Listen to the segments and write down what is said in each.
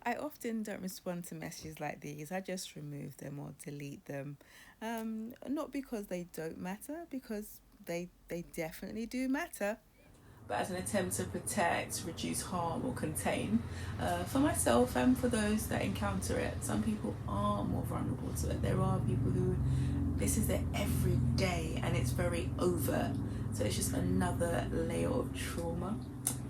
I often don't respond to messages like these. I just remove them or delete them. Not because they don't matter, because they definitely do matter. But as an attempt to protect, reduce harm, or contain, for myself and for those that encounter it. Some people are more vulnerable to it. There are people who this is their everyday and it's very overt. So it's just another layer of trauma.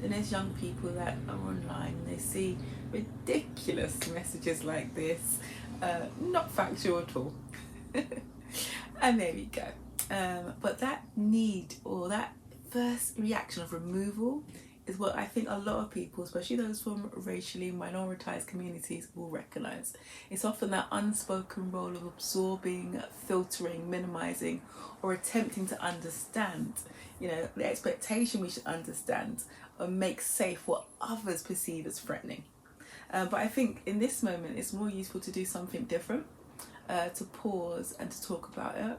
Then there's young people that are online and they see ridiculous messages like this, not factual at all. And there we go. But that need or that first reaction of removal is what I think a lot of people, especially those from racially minoritized communities, will recognize. It's often that unspoken role of absorbing, filtering, minimizing, or attempting to understand. You know, the expectation we should understand or make safe what others perceive as threatening. But I think in this moment, it's more useful to do something different, to pause and to talk about it.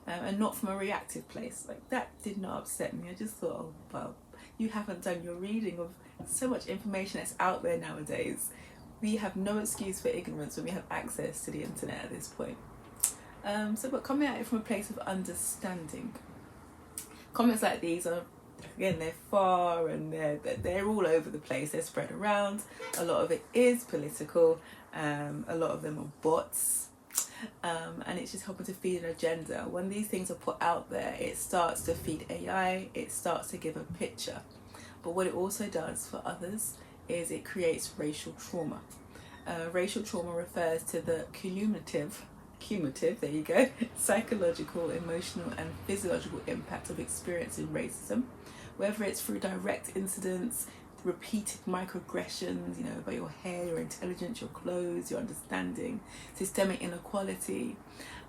And not from a reactive place. Like, that did not upset me. I just thought, oh, well, you haven't done your reading of so much information that's out there nowadays. We have no excuse for ignorance when we have access to the internet at this point. But coming at it from a place of understanding. Comments like these are, again, they're far and they're all over the place. They're spread around. A lot of it is political. A lot of them are bots. And it's just helping to feed an agenda. When these things are put out there, it starts to feed AI, it starts to give a picture. But what it also does for others is it creates racial trauma. Racial trauma refers to the cumulative, there you go, psychological, emotional and physiological impact of experiencing racism, whether it's through direct incidents, repeated microaggressions, you know, about your hair, your intelligence, your clothes, your understanding, systemic inequality,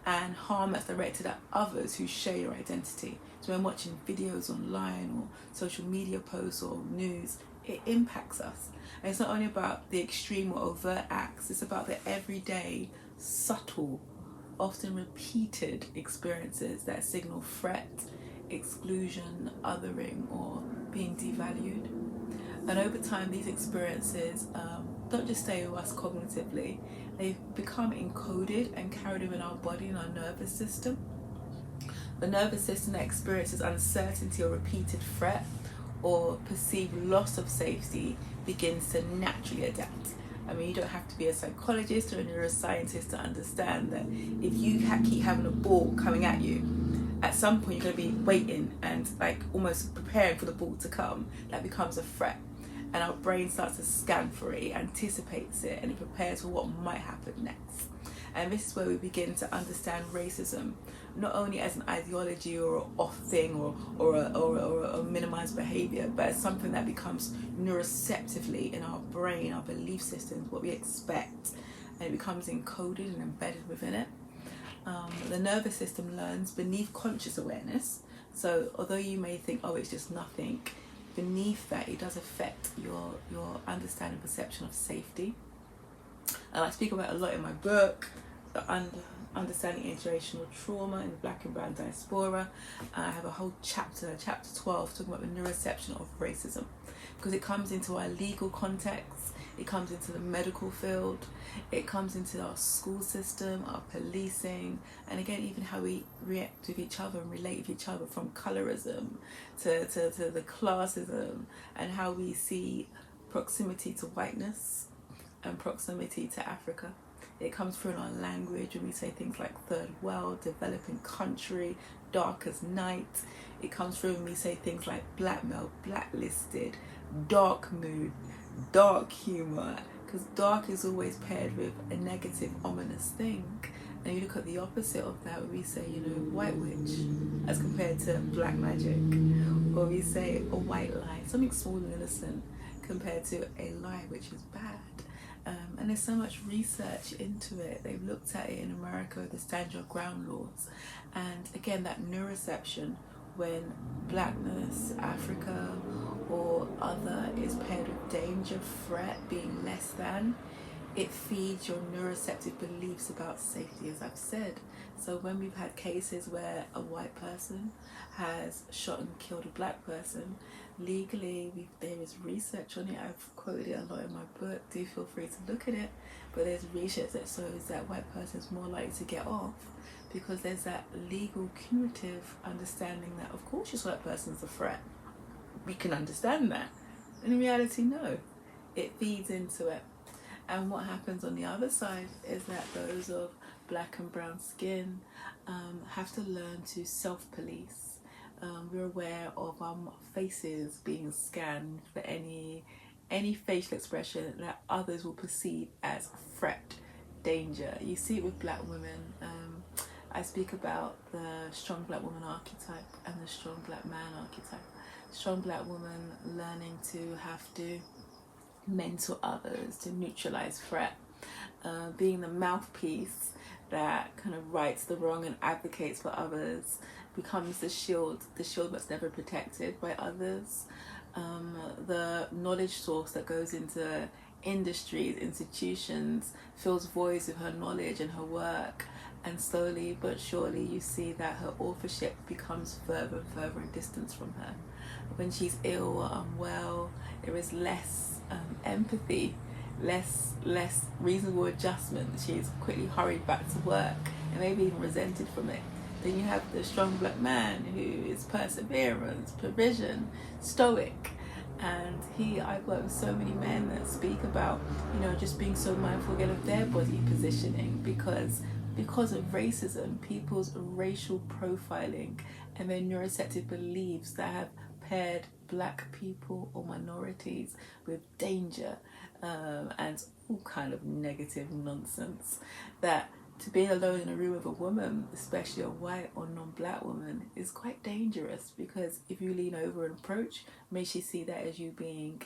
and harm that's directed at others who share your identity. So when watching videos online or social media posts or news, it impacts us. And it's not only about the extreme or overt acts, it's about the everyday, subtle, often repeated experiences that signal threat, exclusion, othering, or being devalued. And over time, these experiences don't just stay with us cognitively, they become encoded and carried within our body and our nervous system. The nervous system that experiences uncertainty or repeated threat or perceived loss of safety begins to naturally adapt. I mean, you don't have to be a psychologist or a neuroscientist to understand that if you keep having a ball coming at you, at some point you're going to be waiting and like almost preparing for the ball to come. That becomes a threat. And our brain starts to scan for it, it anticipates it, and it prepares for what might happen next. And this is where we begin to understand racism, not only as an ideology or an off thing or a minimized behavior, but as something that becomes neuroceptively in our brain, our belief systems, what we expect, and it becomes encoded and embedded within it. The nervous system learns beneath conscious awareness. So although you may think, oh, it's just nothing, beneath that, it does affect your understanding, perception of safety. And I speak about it a lot in my book, understanding intergenerational trauma in the Black and Brown diaspora. I have a whole chapter 12, talking about the neuroception of racism, because it comes into our legal context, it comes into the medical field, it comes into our school system, our policing, and again, even how we react with each other and relate with each other, from colorism to the classism, and how we see proximity to whiteness and proximity to Africa. It comes through in our language when we say things like third world, developing country, dark as night. It comes through when we say things like blackmail, blacklisted, dark mood, dark humor, because dark is always paired with a negative, ominous thing. And you look at the opposite of that, where we say, you know, white witch as compared to black magic, or we say a white lie, something small and innocent, compared to a lie which is bad. And there's so much research into it. They've looked at it in America, the Stand Your Ground laws. And again, that neuroception, when blackness, Africa, or other is paired with danger, threat, being less than, it feeds your neuroceptive beliefs about safety, as I've said. So when we've had cases where a white person has shot and killed a black person, legally there is research on it. I've quoted it a lot in my book. Do feel free to look at it. But there's research that shows that white person is more likely to get off because there's that legal cumulative understanding that, of course, this white person's a threat. We can understand that. And in reality, no. It feeds into it. And what happens on the other side is that those of black and brown skin have to learn to self-police. We're aware of our faces being scanned for any facial expression that others will perceive as threat, danger. You see it with black women. I speak about the strong black woman archetype and the strong black man archetype. Strong black woman learning to have to mentor others to neutralize threat, being the mouthpiece that kind of rights the wrong and advocates for others, becomes the shield that's never protected by others, the knowledge source that goes into industries, institutions, fills voids with her knowledge and her work, and slowly but surely you see that her authorship becomes further and further in distance from her. When she's ill or unwell, there is less empathy, less reasonable adjustment. She's quickly hurried back to work and maybe even resented from it. Then you have the strong black man who is perseverance, provision, stoic. And I've worked with so many men that speak about, just being so mindful again of their body positioning because of racism, people's racial profiling and their neuroceptive beliefs that have paired black people or minorities with danger and all kind of negative nonsense, that to be alone in a room with a woman, especially a white or non-black woman, is quite dangerous, because if you lean over and approach, may she see that as you being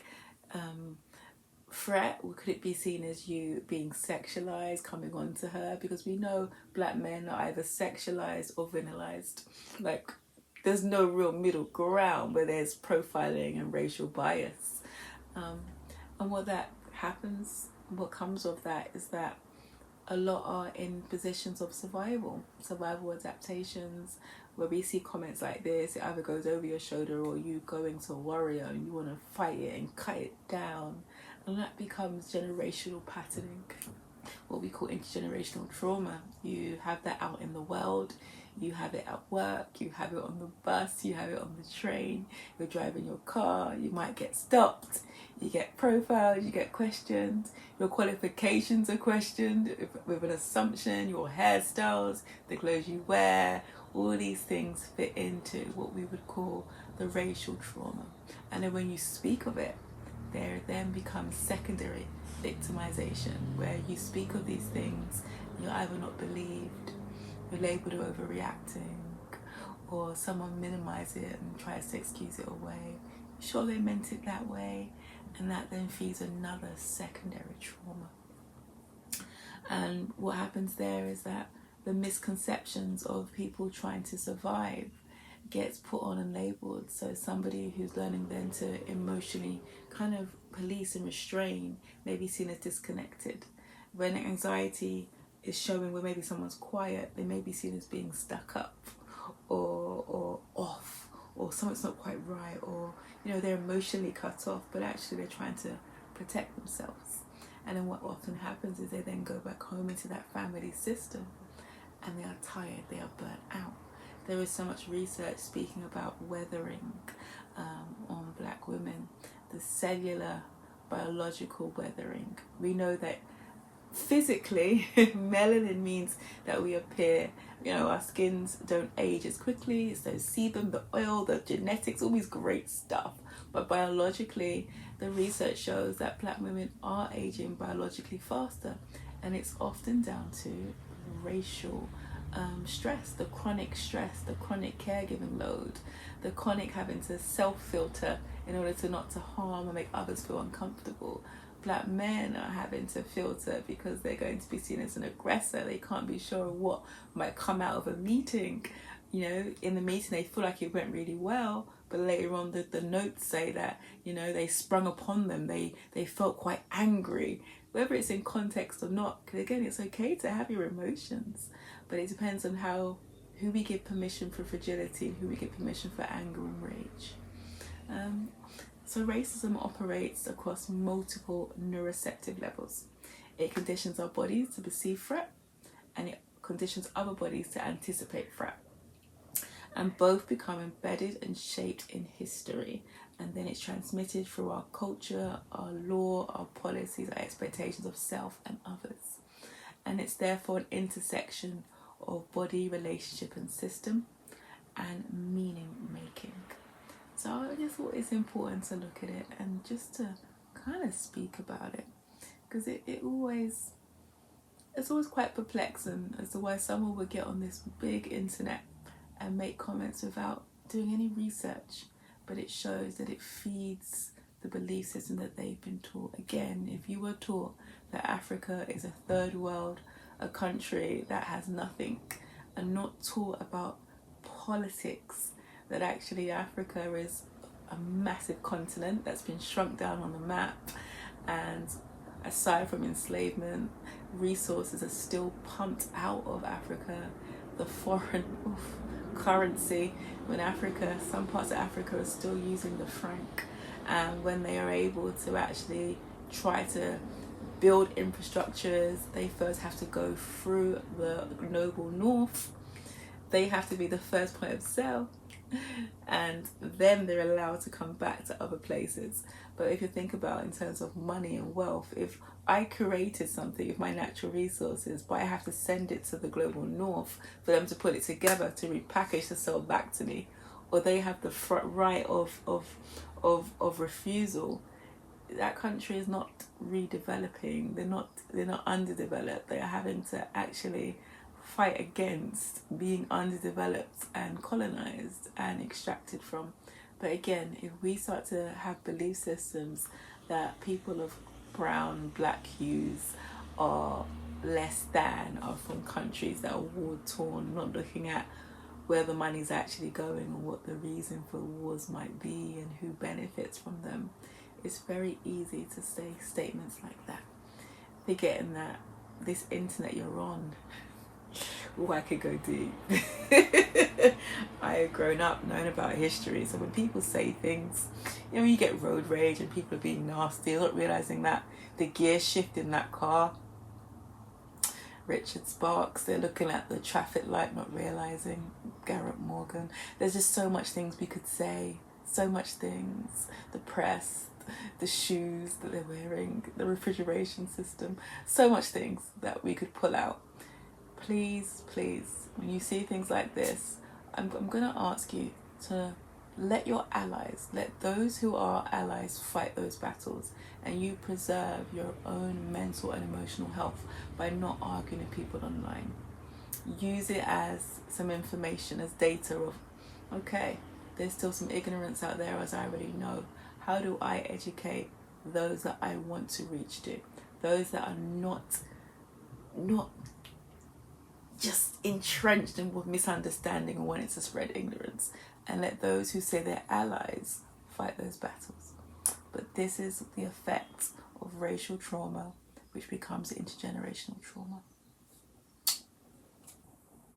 threat, or could it be seen as you being sexualized, coming on to her? Because we know black men are either sexualized or vinilized. Like, there's no real middle ground where there's profiling and racial bias. And what comes of that is that a lot are in positions of survival adaptations, where we see comments like this. It either goes over your shoulder or you going to a warrior and you want to fight it and cut it down. And that becomes generational patterning, what we call intergenerational trauma. You have that out in the world, you have it at work, you have it on the bus, you have it on the train, you're driving your car, you might get stopped, you get profiled, you get questioned, your qualifications are questioned with an assumption, your hairstyles, the clothes you wear, all these things fit into what we would call the racial trauma. And then when you speak of it, there then becomes secondary victimization, where you speak of these things, you're either not believed, you're labeled overreacting, or someone minimizes it and tries to excuse it away. Sure, they meant it that way, and that then feeds another secondary trauma. And what happens there is that the misconceptions of people trying to survive gets put on and labeled. So somebody who's learning then to emotionally kind of police and restrain may be seen as disconnected. When anxiety is showing where maybe someone's quiet, they may be seen as being stuck up or off, or something's not quite right, or they're emotionally cut off, but actually they're trying to protect themselves. And then what often happens is they then go back home into that family system and they are tired, they are burnt out. There is so much research speaking about weathering on black women, the cellular biological weathering. We know that physically, melanin means that we appear, our skins don't age as quickly, so sebum, the oil, the genetics, all these great stuff. But biologically, the research shows that black women are aging biologically faster, and it's often down to racial stress, the chronic caregiving load, the chronic having to self-filter in order to not to harm or make others feel uncomfortable. Black men are having to filter because they're going to be seen as an aggressor. They can't be sure what might come out of a meeting. In the meeting they feel like it went really well, but later on the notes say that, they sprung upon them. They felt quite angry. whether it's in context or not. Because again, it's okay to have your emotions, but it depends on who we give permission for fragility and who we give permission for anger and rage. So racism operates across multiple neuroceptive levels. It conditions our bodies to perceive threat, and it conditions other bodies to anticipate threat. And both become embedded and shaped in history. And then it's transmitted through our culture, our law, our policies, our expectations of self and others. And it's therefore an intersection of body, relationship and system and meaning making. So I just thought it's important to look at it and just to kind of speak about it, because it's always quite perplexing as to why someone would get on this big internet and make comments without doing any research. But it shows that it feeds the belief system that they've been taught. Again, if you were taught that Africa is a third world, a country that has nothing, and not taught about politics, that actually Africa is a massive continent that's been shrunk down on the map, and aside from enslavement, resources are still pumped out of Africa. The foreign currency, when some parts of Africa are still using the franc, and when they are able to actually try to build infrastructures, they first have to go through the global north. They have to be the first point of sale, and then they're allowed to come back to other places. But if you think about in terms of money and wealth, if I created something with my natural resources, but I have to send it to the global north for them to put it together, to repackage, to sell back to me, or they have the right of refusal, that country is not redeveloping. They're not underdeveloped. They are having to actually fight against being underdeveloped and colonized and extracted from. But again, if we start to have belief systems that people of brown, black hues are less than, are from countries that are war-torn, not looking at where the money's actually going or what the reason for wars might be and who benefits from them, it's very easy to say statements like that, forgetting that this internet you're on, I could go deep. I have grown up knowing about history, so when people say things, you get road rage and people are being nasty, not realising that the gear shift in that car, Richard Sparks, they're looking at the traffic light, not realising, Garrett Morgan. There's just so much things we could say, so much things, the press, the shoes that they're wearing, the refrigeration system, so much things that we could pull out. Please, when you see things like this, I'm going to ask you to let your allies, let those who are allies fight those battles, and you preserve your own mental and emotional health by not arguing with people online. Use it as some information, as data of, okay, there's still some ignorance out there, as I already know. How do I educate those that I want to reach to? Those that are not just entrenched in misunderstanding and wanting to spread ignorance, and let those who say they're allies fight those battles. But this is the effect of racial trauma, which becomes intergenerational trauma.